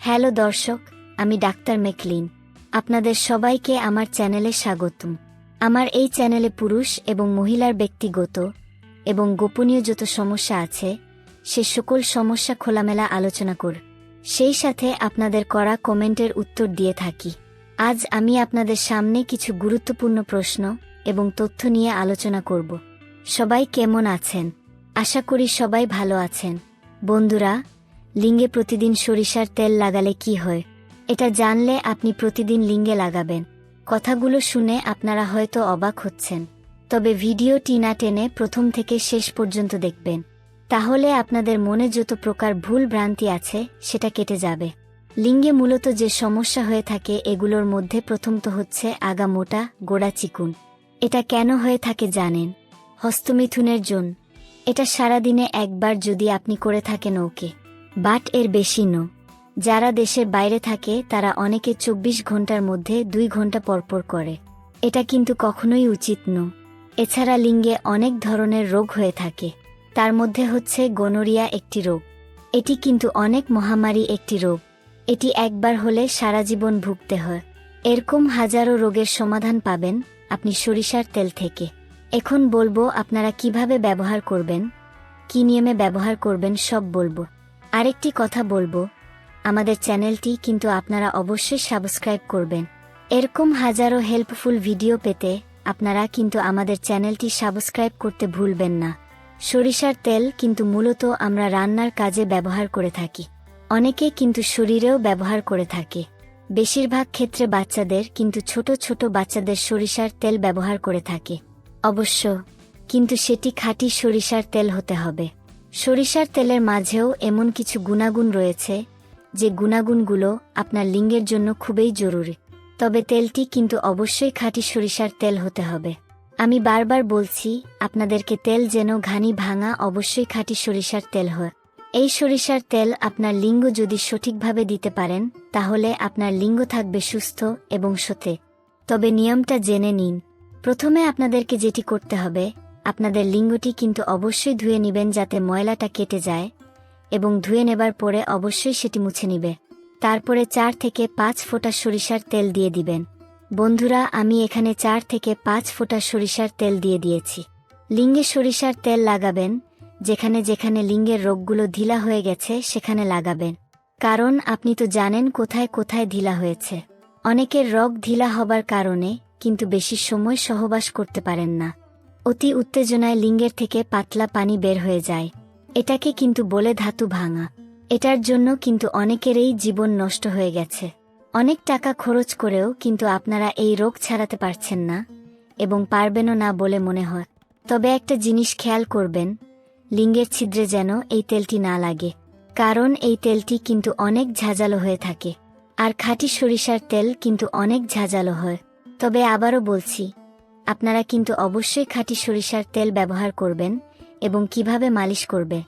Hello দর্শক, আমি doctor মেকলিন। আপনাদের সবাইকে আমার চ্যানেলে স্বাগতম। আমার এই চ্যানেলে পুরুষ এবং মহিলার ব্যক্তিগত এবং গোপনীয় যত সমস্যা আছে সে সকল সমস্যা খোলামেলা আলোচনা কর, সেই সাথে আপনাদের করা কমেন্টের উত্তর দিয়ে থাকি। আজ আমি আপনাদের সামনে কিছু গুরুত্বপূর্ণ প্রশ্ন এবং তথ্য নিয়ে আলোচনা করব। সবাই কেমন আছেন? আশা করি সবাই ভালো আছেন। বন্ধুরা, লিঙ্গে প্রতিদিন সরিষার তেল লাগালে কি হয়? এটা জানলে আপনি প্রতিদিন লিঙ্গে লাগাবেন। কথাগুলো শুনে আপনারা হয়তো অবাক হচ্ছেন, তবে ভিডিওটি না টেনে প্রথম থেকে শেষ পর্যন্ত দেখবেন। তাহলে আপনাদের মনে যত প্রকার ভুল ভ্রান্তি আছে সেটা কেটে যাবে। লিঙ্গে মূলত যে সমস্যা হয়ে থাকে এগুলোর মধ্যে প্রথমত হচ্ছে আগা মোটা, গোড়া চিকুন। এটা কেন হয়ে থাকে জানেন? হস্তমিথুনের জন্য। এটা সারাদিনে একবার যদি আপনি করে থাকেন ওকে, বাট এর বেশি ন। যারা দেশের বাইরে থাকে তারা অনেকে 24 ঘন্টার মধ্যে 2 ঘন্টা পরপর করে। এটা কিন্তু কখনোই উচিত ন। এছাড়া লিঙ্গে অনেক ধরনের রোগ হয়ে থাকে, তার মধ্যে হচ্ছে গনোরিয়া একটি রোগ। এটি কিন্তু অনেক মহামারী একটি রোগ। এটি একবার হলে সারা জীবন ভুগতে হয়। এরকম হাজারো রোগের সমাধান পাবেন আপনি সরিষার তেল থেকে। এখন বলবো আপনারা কিভাবে ব্যবহার করবেন, কি নিয়মে ব্যবহার করবেন সব বলবো। আরেকটি কথা বলবো, আমাদের চ্যানেলটি কিন্তু আপনারা অবশ্যই সাবস্ক্রাইব করবেন। এরকম হাজারো হেল্পফুল ভিডিও পেতে আপনারা কিন্তু আমাদের চ্যানেলটি সাবস্ক্রাইব করতে ভুলবেন না। সরিষার তেল কিন্তু মূলত আমরা রান্নার কাজে ব্যবহার করে থাকি, অনেকে কিন্তু শরীরেও ব্যবহার করে থাকে। বেশিরভাগ ক্ষেত্রে বাচ্চাদের, কিন্তু ছোট ছোট বাচ্চাদের সরিষার তেল ব্যবহার করে থাকে। অবশ্য কিন্তু সেটি খাঁটি সরিষার তেল হতে হবে। সরিষার তেলের মাঝেও এমন কিছু গুণাগুণ রয়েছে যে গুণাগুণগুলো আপনার লিঙ্গের জন্য খুবই জরুরি। তবে তেলটি কিন্তু অবশ্যই খাঁটি সরিষার তেল হতে হবে। আমি বারবার বলছি আপনাদেরকে, তেল যেন ঘানি ভাঙা অবশ্যই খাঁটি সরিষার তেল হয়। এই সরিষার তেল আপনার লিঙ্গ যদি সঠিকভাবে দিতে পারেন তাহলে আপনার লিঙ্গ থাকবে সুস্থ এবং সতেজ। তবে নিয়মটা জেনে নিন। প্রথমে আপনাদেরকে যেটি করতে হবে, আপনাদের লিঙ্গটি কিন্তু অবশ্যই ধুয়ে নেবেন যাতে ময়লাটা কেটে যায়, এবং ধুয়ে নেবার পরে অবশ্যই সেটি মুছে নিবে। তারপরে 4 থেকে 5 ফোঁটা সরিষার তেল দিয়ে দিবেন। বন্ধুরা, আমি এখানে 4 থেকে 5 ফোঁটা সরিষার তেল দিয়ে দিয়েছি। লিঙ্গে সরিষার তেল লাগাবেন যেখানে যেখানে লিঙ্গের রোগগুলো ঢিলা হয়ে গেছে সেখানে লাগাবেন। কারণ আপনি তো জানেন কোথায় কোথায় ঢিলা হয়েছে। অনেকের রোগ ঢিলা হবার কারণে কিন্তু বেশি সময় সহবাস করতে পারেন না। অতি উত্তেজনায় লিঙ্গের থেকে পাতলা পানি বের হয়ে যায়। এটাকে কিন্তু বলে ধাতু ভাঙা। এটার জন্য কিন্তু অনেকেরই জীবন নষ্ট হয়ে গেছে। অনেক টাকা খরচ করেও কিন্তু আপনারা এই রোগ ছাড়াতে পারছেন না, এবং পারবেনও না বলে মনে হয়। তবে একটা জিনিস খেয়াল করবেন, লিঙ্গের ছিদ্রে যেন এই তেলটি না লাগে। কারণ এই তেলটি কিন্তু অনেক ঝাঁঝালো হয়ে থাকে, আর খাঁটি সরিষার তেল কিন্তু অনেক ঝাঁঝালো হয়। তবে আবারও বলছি, আপনারা কিন্তু অবশ্যই খাঁটি সরিষার তেল ব্যবহার করবেন। এবং কিভাবে মালিশ করবে,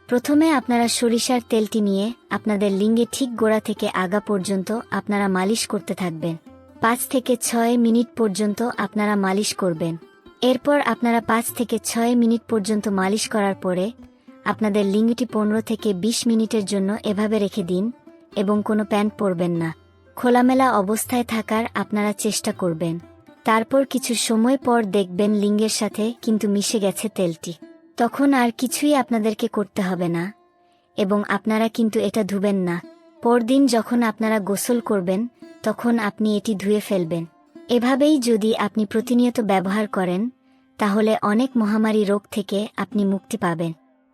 প্রথমে আপনারা সরিষার তেলটি নিয়ে আপনাদের লিঙ্গে ঠিক গোড়া থেকে আগা পর্যন্ত আপনারা মালিশ করতে থাকবেন। 5 থেকে 6 মিনিট পর্যন্ত আপনারা মালিশ করবেন। এরপর আপনারা 5 থেকে 6 মিনিট পর্যন্ত মালিশ করার পরে আপনাদের লিঙ্গটি 15 থেকে 20 মিনিটের জন্য এভাবে রেখে দিন, এবং কোনো প্যান্ট পরবেন না। খোলামেলা অবস্থায় থাকার আপনারা চেষ্টা করবেন। তারপর কিছু সময় পর দেখবেন লিঙ্গের সাথে কিন্তু মিশে গেছে তেলটি। তখন আর কিছুই আপনাদেরকে করতে হবে না, এবং আপনারা কিন্তু এটা ধুবেন না। পরদিন যখন আপনারা গোসল করবেন তখন আপনি এটি ধুয়ে ফেলবেন। এভাবেই যদি আপনি প্রতিনিয়ত ব্যবহার করেন তাহলে অনেক মহামারী রোগ থেকে আপনি মুক্তি পাবেন।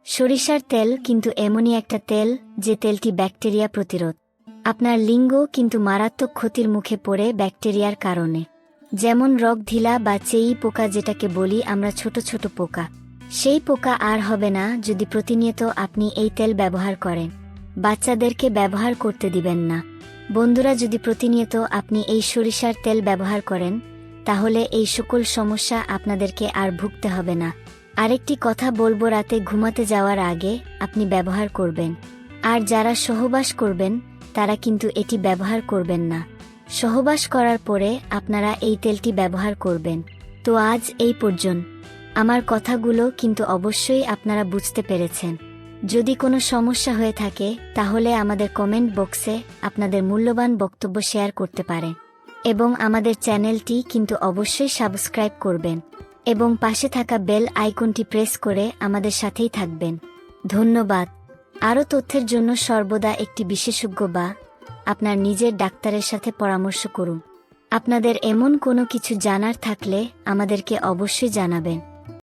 সরিষার তেল কিন্তু এমনই একটা তেল যে তেলটি ব্যাকটেরিয়া প্রতিরোধ। আপনার লিঙ্গ কিন্তু মারাত্মক ক্ষতির মুখে পড়ে ব্যাকটেরিয়ার কারণে, যেমন রোগ ঢিলা বা চেই পোকা, যেটাকে বলি আমরা ছোট ছোট পোকা। সেই পোকা আর হবে না যদি প্রতিনিয়ত আপনি এই তেল ব্যবহার করেন। বাচ্চাদেরকে ব্যবহার করতে দিবেন না। বন্ধুরা, যদি প্রতিনিয়ত আপনি এই সরিষার তেল ব্যবহার করেন তাহলে এই সকল সমস্যা আপনাদেরকে আর ভুগতে হবে না। আরেকটি কথা বলবো, রাতে ঘুমাতে যাওয়ার আগে আপনি ব্যবহার করবেন। আর যারা সহবাস করবেন তারা কিন্তু এটি ব্যবহার করবেন না। সহবাস করার পরে আপনারা এই তেলটি ব্যবহার করবেন। তো আজ এই পর্যন্ত। আমার কথাগুলো কিন্তু অবশ্যই আপনারা বুঝতে পেরেছেন। যদি কোনো সমস্যা হয়ে থাকে তাহলে আমাদের কমেন্ট বক্সে আপনাদের মূল্যবান বক্তব্য শেয়ার করতে পারেন এবং আমাদের চ্যানেলটি কিন্তু অবশ্যই সাবস্ক্রাইব করবেন এবং পাশে থাকা বেল আইকনটি প্রেস করে আমাদের সাথেই থাকবেন। ধন্যবাদ। আরও তথ্যের জন্য সর্বদা একটি বিশেষজ্ঞ বা আপনার নিজের ডাক্তারের সাথে পরামর্শ করুন। আপনাদের এমন কোনো কিছু জানার থাকলে আমাদেরকে অবশ্যই জানাবেন।